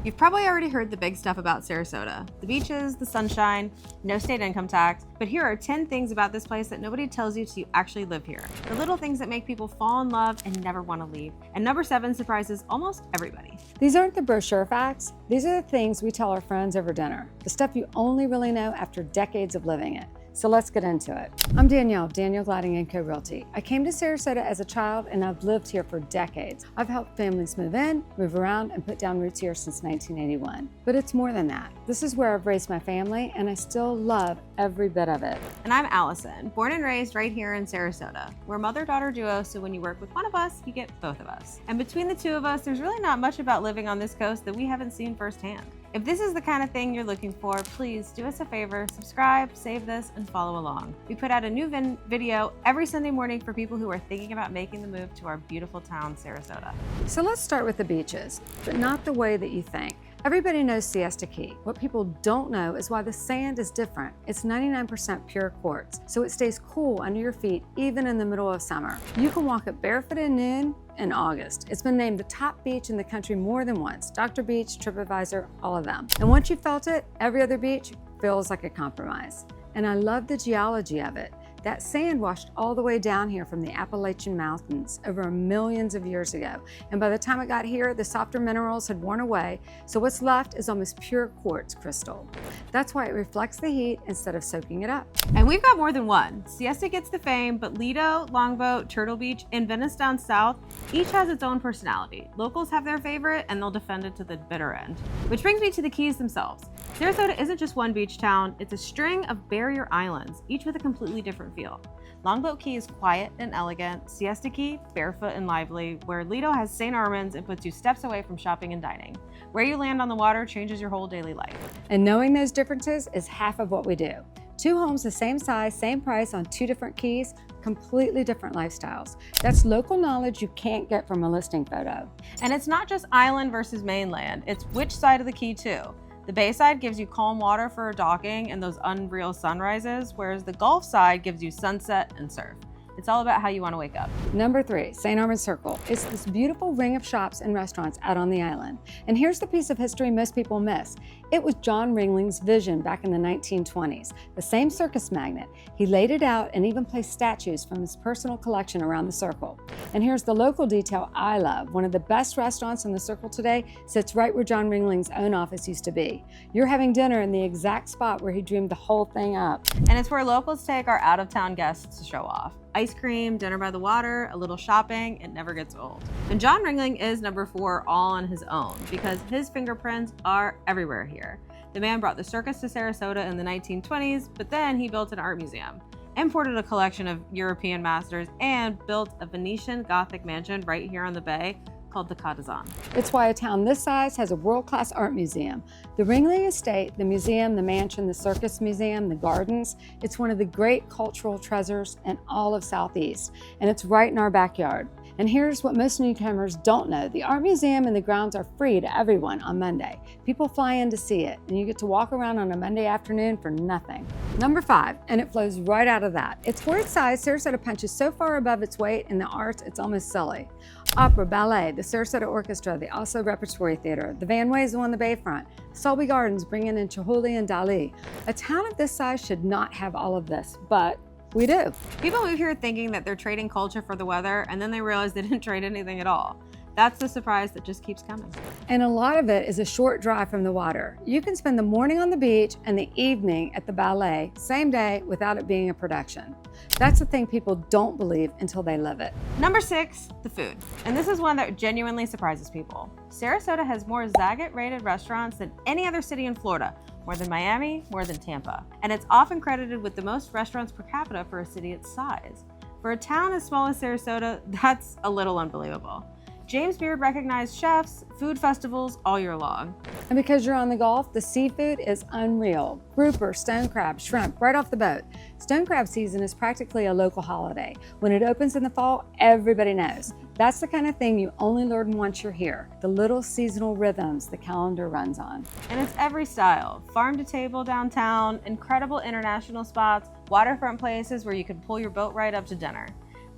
You've probably already heard the big stuff about Sarasota. The beaches, the sunshine, no state income tax. But here are 10 things about this place that nobody tells you till you actually live here. The little things that make people fall in love and never want to leave. And number 7 surprises almost everybody. These aren't the brochure facts. These are the things we tell our friends over dinner. The stuff you only really know after decades of living it. So let's get into it. I'm Danielle, Danielle Gliding & Co. Realty. I came to Sarasota as a child and I've lived here for decades. I've helped families move in, move around, and put down roots here since 1981. But it's more than that. This is where I've raised my family and I still love every bit of it. And I'm Alison, born and raised right here in Sarasota. We're a mother-daughter duo, so when you work with one of us, you get both of us. And between the two of us, there's really not much about living on this coast that we haven't seen firsthand. If this is the kind of thing you're looking for, please do us a favor, subscribe, save this, and follow along. We put out a new video every Sunday morning for people who are thinking about making the move to our beautiful town, Sarasota. So let's start with the beaches, but not the way that you think. Everybody knows Siesta Key. What people don't know is why the sand is different. It's 99% pure quartz, so it stays cool under your feet even in the middle of summer. You can walk it barefoot at noon in August. It's been named the top beach in the country more than once. Dr. Beach, TripAdvisor, all of them. And once you felt it, every other beach feels like a compromise. And I love the geology of it. That sand washed all the way down here from the Appalachian Mountains over millions of years ago. And by the time it got here, the softer minerals had worn away, so what's left is almost pure quartz crystal. That's why it reflects the heat instead of soaking it up. And we've got more than one. Siesta gets the fame, but Lido, Longboat, Turtle Beach, and Venice down south, each has its own personality. Locals have their favorite, and they'll defend it to the bitter end. Which brings me to the keys themselves. Sarasota isn't just one beach town, it's a string of barrier islands, each with a completely different feel. Longboat Key is quiet and elegant, Siesta Key, barefoot and lively, where Lido has St. Armands and puts you steps away from shopping and dining. Where you land on the water changes your whole daily life. And knowing those differences is half of what we do. 2 homes the same size, same price on 2 different keys, completely different lifestyles. That's local knowledge you can't get from a listing photo. And it's not just island versus mainland, it's which side of the key too. The bay side gives you calm water for docking and those unreal sunrises, whereas the Gulf side gives you sunset and surf. It's all about how you want to wake up. Number 3, St. Armands Circle. It's this beautiful ring of shops and restaurants out on the island. And here's the piece of history most people miss. It was John Ringling's vision back in the 1920s, the same circus magnet. He laid it out and even placed statues from his personal collection around the circle. And here's the local detail I love. One of the best restaurants in the circle today sits right where John Ringling's own office used to be. You're having dinner in the exact spot where he dreamed the whole thing up. And it's where locals take our out-of-town guests to show off. Ice cream, dinner by the water, a little shopping, it never gets old. And John Ringling is number 4 all on his own because his fingerprints are everywhere here. The man brought the circus to Sarasota in the 1920s, but then he built an art museum, imported a collection of European masters, and built a Venetian Gothic mansion right here on the bay called the Ca. It's why a town this size has a world-class art museum. The Ringling Estate, the museum, the mansion, the circus museum, the gardens, it's one of the great cultural treasures in all of Southeast, and it's right in our backyard. And here's what most newcomers don't know. The art museum and the grounds are free to everyone on Monday. People fly in to see it, and you get to walk around on a Monday afternoon for nothing. Number 5, and it flows right out of that. It's for its size, Sarasota punches so far above its weight in the arts, it's almost silly. Opera, ballet, the Sarasota Orchestra, the Asolo Repertory Theater, the Van Wezel on the Bayfront, Selby Gardens bringing in Chihuly and Dali. A town of this size should not have all of this, but we do. People move here thinking that they're trading culture for the weather, and then they realize they didn't trade anything at all. That's the surprise that just keeps coming. And a lot of it is a short drive from the water. You can spend the morning on the beach and the evening at the ballet, same day, without it being a production. That's the thing people don't believe until they live it. Number 6, the food. And this is one that genuinely surprises people. Sarasota has more Zagat-rated restaurants than any other city in Florida, more than Miami, more than Tampa. And it's often credited with the most restaurants per capita for a city its size. For a town as small as Sarasota, that's a little unbelievable. James Beard recognized chefs, food festivals all year long. And because you're on the Gulf, the seafood is unreal. Grouper, stone crab, shrimp, right off the boat. Stone crab season is practically a local holiday. When it opens in the fall, everybody knows. That's the kind of thing you only learn once you're here. The little seasonal rhythms the calendar runs on. And it's every style. Farm to table downtown, incredible international spots, waterfront places where you can pull your boat right up to dinner.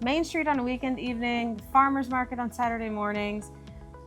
Main Street on a weekend evening, farmer's market on Saturday mornings.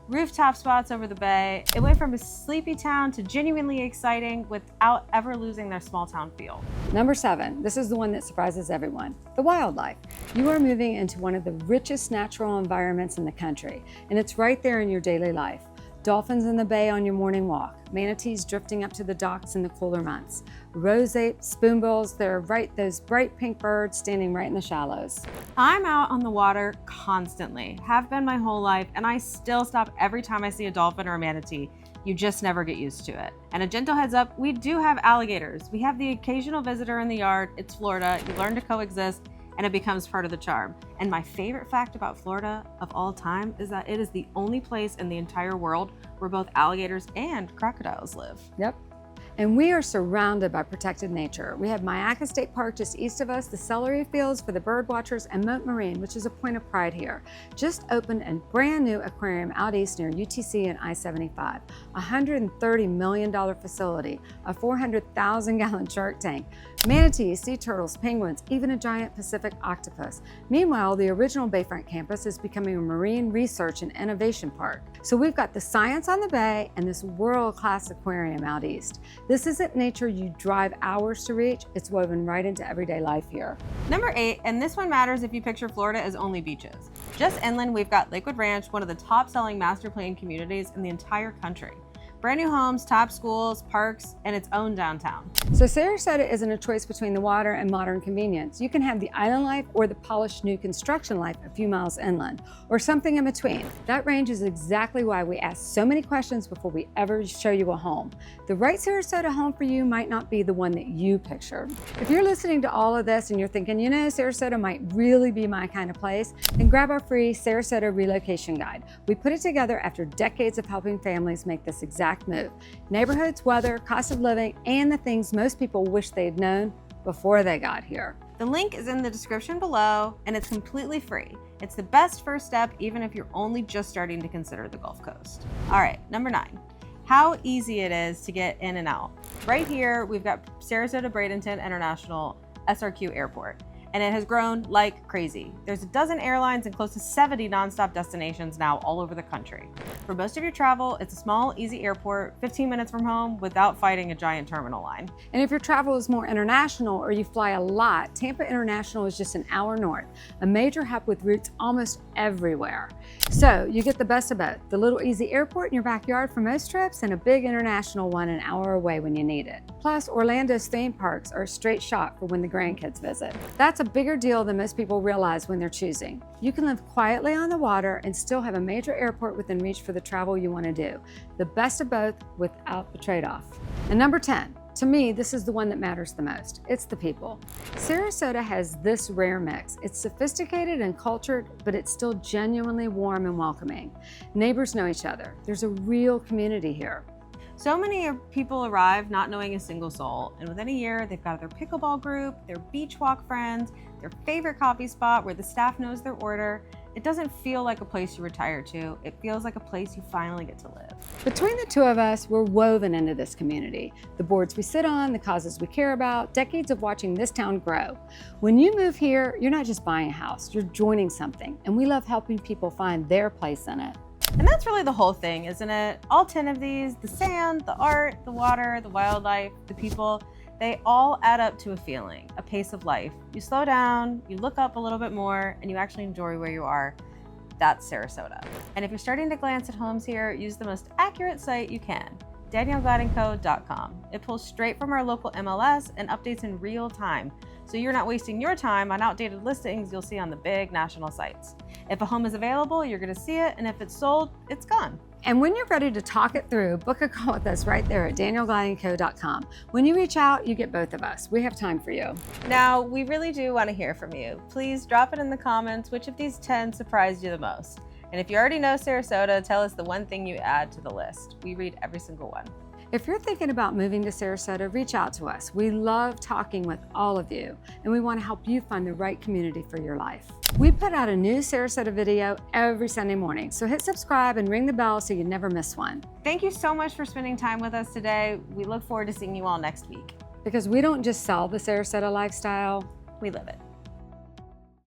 rooftop spots over the bay. It went from a sleepy town to genuinely exciting without ever losing their small town feel. Number 7, this is the one that surprises everyone, the wildlife. You are moving into one of the richest natural environments in the country, and it's right there in your daily life. Dolphins in the bay on your morning walk, manatees drifting up to the docks in the cooler months, roseate, spoonbills, those bright pink birds standing right in the shallows. I'm out on the water constantly, have been my whole life, and I still stop every time I see a dolphin or a manatee. You just never get used to it. And a gentle heads up, we do have alligators. We have the occasional visitor in the yard. It's Florida. You learn to coexist, and it becomes part of the charm. And my favorite fact about Florida of all time is that it is the only place in the entire world where both alligators and crocodiles live. Yep. And we are surrounded by protected nature. We have Myakka State Park just east of us, the celery fields for the bird watchers, and Mote Marine, which is a point of pride here. Just opened a brand new aquarium out east near UTC and I-75, a $130 million facility, a 400,000 gallon shark tank, manatees, sea turtles, penguins, even a giant Pacific octopus. Meanwhile, the original Bayfront campus is becoming a marine research and innovation park. So we've got the science on the bay and this world-class aquarium out east. This isn't nature you drive hours to reach, it's woven right into everyday life here. Number 8, and this one matters if you picture Florida as only beaches. Just inland, we've got Lakewood Ranch, one of the top-selling master plan communities in the entire country. Brand new homes, top schools, parks, and its own downtown. So Sarasota isn't a choice between the water and modern convenience. You can have the island life or the polished new construction life a few miles inland, or something in between. That range is exactly why we ask so many questions before we ever show you a home. The right Sarasota home for you might not be the one that you pictured. If you're listening to all of this and you're thinking, you know, Sarasota might really be my kind of place, then grab our free Sarasota relocation guide. We put it together after decades of helping families make this exact move. Neighborhoods, weather, cost of living, and the things most people wish they'd known before they got here. The link is in the description below, and it's completely free. It's the best first step, even if you're only just starting to consider the Gulf Coast. All right, number 9. How easy it is to get in and out. Right here, we've got Sarasota Bradenton International SRQ Airport, and it has grown like crazy. There's a dozen airlines and close to 70 nonstop destinations now all over the country. For most of your travel, it's a small, easy airport, 15 minutes from home without fighting a giant terminal line. And if your travel is more international or you fly a lot, Tampa International is just an hour north, a major hub with routes almost everywhere. So you get the best of both, the little easy airport in your backyard for most trips and a big international one an hour away when you need it. Plus, Orlando's theme parks are a straight shot for when the grandkids visit. That's a bigger deal than most people realize when they're choosing. You can live quietly on the water and still have a major airport within reach for the travel you want to do. The best of both without the trade-off. And number 10, to me, this is the one that matters the most. It's the people. Sarasota has this rare mix. It's sophisticated and cultured, but it's still genuinely warm and welcoming. Neighbors know each other. There's a real community here. So many people arrive not knowing a single soul, and within a year, they've got their pickleball group, their beach walk friends, their favorite coffee spot where the staff knows their order. It doesn't feel like a place you retire to. It feels like a place you finally get to live. Between the two of us, we're woven into this community. The boards we sit on, the causes we care about, decades of watching this town grow. When you move here, you're not just buying a house, you're joining something, and we love helping people find their place in it. And that's really the whole thing, isn't it? All 10 of these, the sand, the art, the water, the wildlife, the people, they all add up to a feeling, a pace of life. You slow down, you look up a little bit more, and you actually enjoy where you are. That's Sarasota. And if you're starting to glance at homes here, use the most accurate site you can, DanielleGladdenCo.com. It pulls straight from our local MLS and updates in real time, so you're not wasting your time on outdated listings you'll see on the big national sites. If a home is available, you're gonna see it, and if it's sold, it's gone. And when you're ready to talk it through, book a call with us right there at DanielleGladdenCo.com. When you reach out, you get both of us. We have time for you. Now, we really do want to hear from you. Please drop it in the comments which of these 10 surprised you the most. And if you already know Sarasota, tell us the one thing you add to the list. We read every single one. If you're thinking about moving to Sarasota, reach out to us. We love talking with all of you, and we want to help you find the right community for your life. We put out a new Sarasota video every Sunday morning, so hit subscribe and ring the bell so you never miss one. Thank you so much for spending time with us today. We look forward to seeing you all next week. Because we don't just sell the Sarasota lifestyle, we live it.